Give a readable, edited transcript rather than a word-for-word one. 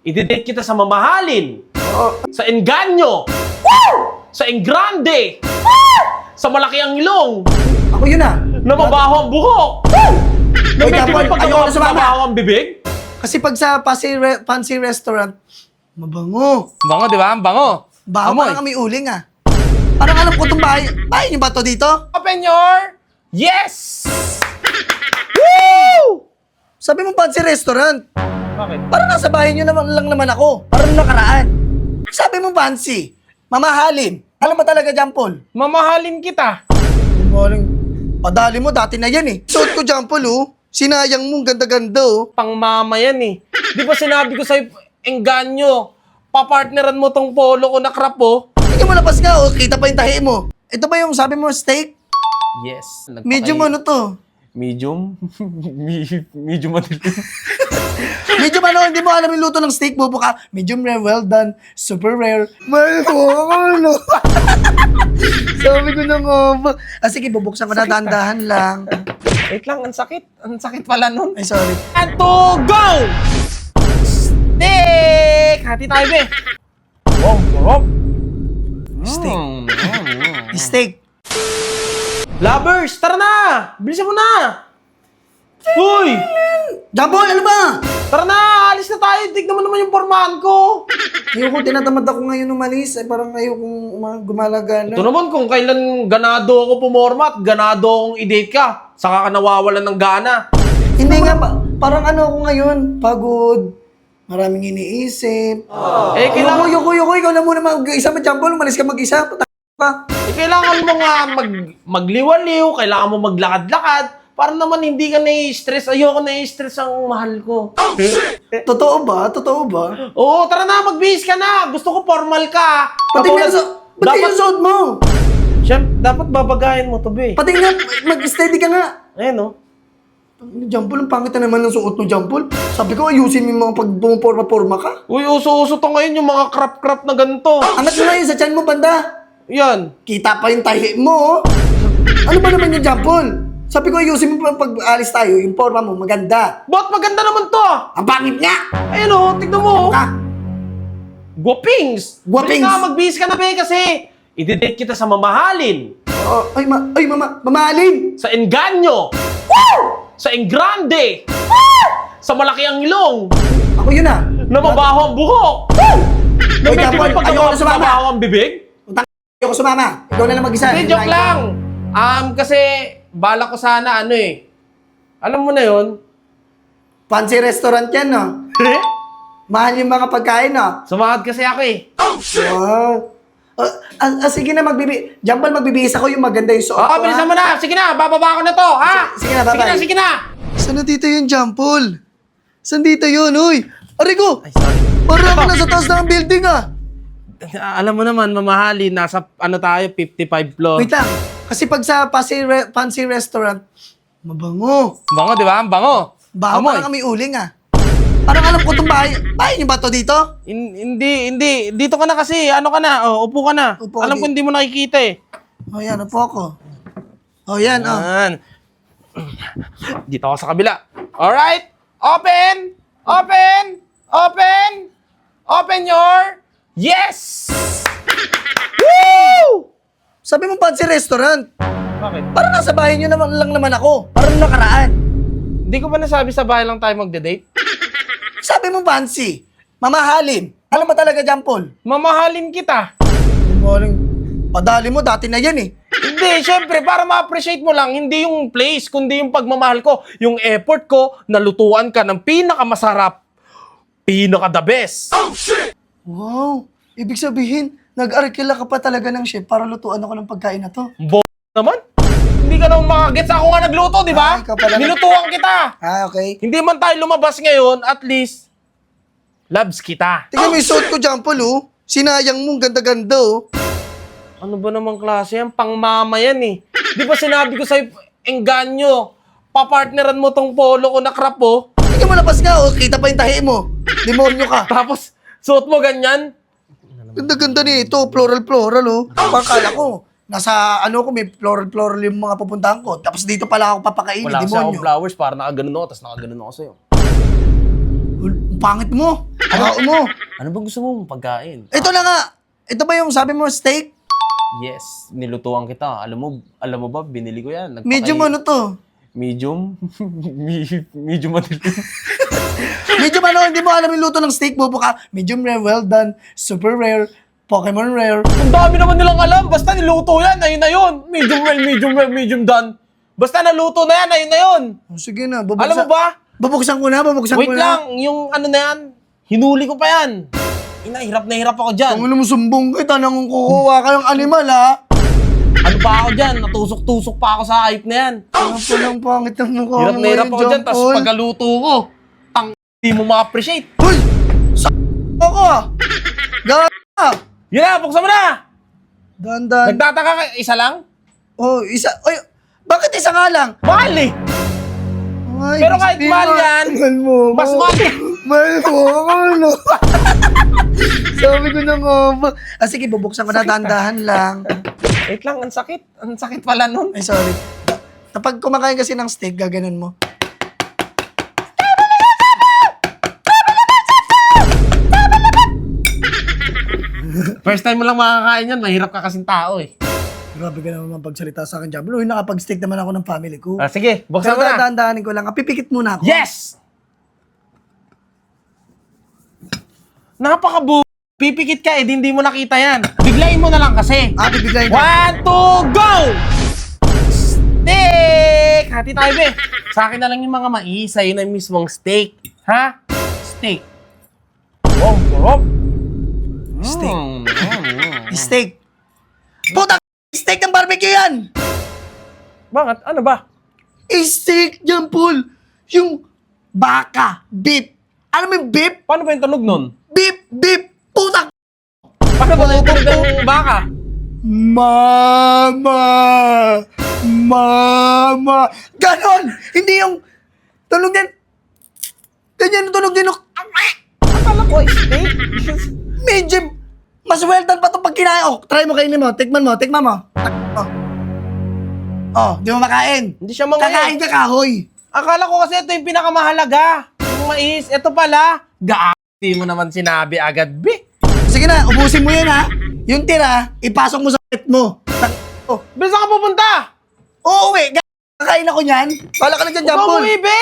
I-date kita sa mamahalin, sa engganyo, sa enggrande, sa malaki ang ilong, Ako yun ah. na mabaho ang buhok, na Wait, medyo may Japol, ayoko na sumama. mabaho ang bibig. Kasi pag sa fancy restaurant, mabango. Bango, di ba? Ang bango. Baho Amoy. parang kami uling ah. Parang alam ko itong bahay. Bahay niyo ba to dito? Open your... Yes! Woo! Sabi mo fancy restaurant. Bakit? Parang nasa bahay niyo naman lang naman ako. Parang nakaraan. Sabi mo fancy. Mamahalin. Ano ba talaga dyan, Paul? Mamahalin kita. Maling padali mo, dati na yan eh. Suot ko dyan, Paul oh. Sinayang mo, ganda-ganda oh. Pangmama yan eh. Di ba sinabi ko sa'yo, engganyo, papartneran mo tong polo ko na crap oh. Hindi mo lapas nga oh, kita pa yung tahi mo. Ito ba yung sabi mo steak? Yes. Medium ano to? Medium? Medium ano? Medium ano, hindi mo alam yung luto ng steak, bubo ka. Medium rare, well done, super rare. Ano? Sabi ko na nga ba? Ah, sige, bubuksan ko na, dahan-dahan lang. Wait lang, ang sakit. Ang sakit pala nun. Ay, sorry. And to go! Steak! Hati tayo, be. Wow, sarap. Steak. Steak. Lovers, tara na! Bilisan mo na! Uy! Jambol, ano ba? Tara na! Alis na tayo! Tignan mo naman yung pormahan ko! Ayoko, tinatamad ako ngayon umalis. Ay, parang ayokong gumalaga Ito na. naman kung kailan ganado ako pumorma at ganado akong i-date ka. Saka ka nawawalan ng gana. Hindi nga, parang ano ako ngayon, pagod. Maraming iniisip. Eh, kailangan, Ayoko, ikaw na muna mag-isa mo, Jambol. Umalis ka mag-isa. Puta ka. kailangan mo nga magliwaliw, kailangan mo maglakad-lakad. Para naman hindi ka nai-stress. Ayoko nai-stress ang mahal ko. Totoo ba? Totoo ba? Oo, tara na, magbihis ka na. Gusto ko formal ka. Pati nga Katulad- ba't yung suot mo? Siyempre, dapat babagayan mo to, be. Pati nga, mag-steady ka nga. Ayan, no? Jampol, ang pangit na naman ng suot mo, Jampol. Sabi ko, ayusin mo yung mga pag bumuporma-porma ka. Uy, uso-uso to ngayon yung mga crap-crap na ganito. Angat mo nga yun sa tiyan mo, banda. Yan. Kita pa yung tahi mo, oh. Ano ba naman yung Jampol? Sabi ko, ayusin mo pag alis tayo, yung forma mo, maganda. Ba't maganda naman to? Ang pangit nga! Ayun, oh, tignan mo. Ka. Guwapings. Guwapings. Bilis na, magbihis ka na, be, kasi i-date kita sa mamahalin, Mamahalin! sa engganyo, sa enggrande, sa malaki ang ilong, Ako yun ah. na mabaho ang buhok, na Uy, medyo Japol, may ayoko na sumama. mabaho ang bibig. Ayoko sumama. Ikaw na lang mag-isa. Hindi, joke lang. Kasi bala ko sana ano eh. Alam mo na yon. Fancy restaurant yan, no? Mahal yung mga pagkain, no? Sumahad kasi ako eh. Wow. Sige na, Jampol, magbibihis ako yung maganda yung suot Oo, ko, bilisan ha? mo na. Sige na, bababa ko na to, ha? Sige na, bye-bye. Sige na, sige na. Saan na dito yung Jampol? Saan dito yun, uy? Arigo! Ay, sorry. Parang ako nasa taas ng building, ah! Alam mo naman, mamahali, nasa ano tayo, 55 floor. Wait lang. Kasi pag sa fancy restaurant, mabango. Bango, di ba? Ang bango. Baho Amoy. parang kami uling, ah. Parang alam ko itong bahay. Bahay niyo ba to dito? Hindi. Dito ka na kasi. Ano ka na? Oh, upo ka na. Upo Alam ka ko hindi mo nakikita eh. Oh, yan. Upo ako. Oh, yan. Oh. Yan. Dito ako sa kabila. Alright. Open! Open your... Yes! Woo! Sabi mo fancy restaurant. Bakit? Parang nasa bahay niyo naman lang naman ako. Parang nakaraan. Hindi ko ba nasabi sa bahay lang tayo magde-date? Sabi mo fancy. Mamahalin. Ano ba talaga dyan, Paul? Mamahalin kita. Maling padali mo, dati na yan eh. Hindi, syempre, para ma-appreciate mo lang, hindi yung place, kundi yung pagmamahal ko. Yung effort ko, nalutuan ka ng pinakamasarap, pinaka-the best. Wow. Ibig sabihin, nag-arkila ka pa talaga ng chef para lutuan ako ng pagkain na to. Naman? Hindi ka naman makagets. Ako nga nagluto, di ba? Ikaw pala. Nilutuan kita. Ah, okay. Hindi man tayo lumabas ngayon, at least, loves kita. Tingnan mo yung suot ko dyan, Paul, oh. Sinayang mo, ganda-ganda, oh. Ano ba namang klase yan? Pangmama yan eh. Di ba sinabi ko sa'yo, engganyo, papartneran mo tong polo ko na crap oh. Hindi mo lapas nga, oh. Kita pa yung tahi mo. Demonyo ka. Tapos, suot mo ganyan. Ganda-ganda nito, floral, oh. Pakala ko, nasa ano ko, may floral yung mga pupuntahan ko. Tapos dito pala ako papakainin, Wala kasi demonyo. akong flowers para nakaganon ako, tapos nakaganon ako sa'yo. Ang pangit mo. Ano mo? Ano ba gusto mong pagkain? Ito na nga. Ito ba yung sabi mo steak? Yes, nilutuan kita. Alam mo ba, binili ko yan. Medium ano to? Medium? Medium ano? Medium ano, hindi mo alam yung luto ng steak, bobo ka. Medium rare, well done, super rare, Pokemon rare. Ang dami naman nilang alam. Basta niluto yan, ayun na yun. Medium well, medium rare, medium done. Basta naluto na yan, ayun na yun. Oh, sige na, Alam mo ba? Bubuksan ko na. Wait lang, yung ano na yan, hinuli ko pa yan. Ina, hirap na hirap ako dyan. Ang mo sumbong kita nang kukuha ka ng animal, ha? Ano pa ako dyan? Natusok-tusok pa ako sa hayop na yan. Ang pulang pangit ng mukha Hirap na hirap ako dyan, tapos pagkaluto ko, di mo ma-appreciate. Hoy! Ako, ah! Gaga! Yun na, buksan mo na! Dandan. Nagtataka ka, isa lang? Oh, isa. Oy, bakit isa nga lang? Mahal eh! Ay, Pero kahit di mahal yan, mahal mo ako. mas mahal yan. Mahal mo ako, no? Sabi ko na nga ba? Ah, sige, bubuksan ko na, dahan-dahan lang. Wait lang, ang sakit. Ang sakit pala nun. Ay, sorry. Kapag kumakain kasi ng steak, gaganon mo. First time mo lang makakain yan, mahirap ka kasing tao eh. Grabe ka naman pagsalita sa akin, Jablo. Uy, nakapag-steak naman ako ng family ko. Sige, buksan Pero mo na. dahan-dahanin ko lang. Pipikit muna ako. Yes! Napakabu... Pipikit ka eh, hindi mo nakita yan. Biglayin mo na lang kasi. Ah, bibigay ko. 1, 2, go! Steak! Hati tayo, be. Sa akin na lang yung mga mais, sa'yo na yung mismong steak. Ha? Steak. Oh, sarap. Steak. Steak. Puta, steak ng barbecue yan! Bakit? Ano ba? Steak yan, Paul. Yung baka, beef. Alam mo yung beef? Paano ba yung tunog nun? Beef, beef. Puta, Paano ba yung tunog ng baka? Mama! Mama! Ganon! Hindi yung tunog din. Ganyan yung tunog din. Akala ko steak. Medyo mas well done pa ito pag kinain. Oh, try mo, kainin mo. Tikman mo, tikman mo. Oh. Oh, di mo makain. Hindi siya mga Kakain ka kahoy. Akala ko kasi ito yung pinakamahalaga. Yung mais. Ito pala. Gaati mo naman sinabi agad, be. Sige na, ubusin mo yun ha. Yung tira, ipasok mo sa pet mo. Oh. Bisa ka pupunta? Oo, kakain ako niyan. Wala ka na dyan, Huwag Jampol. mo, be.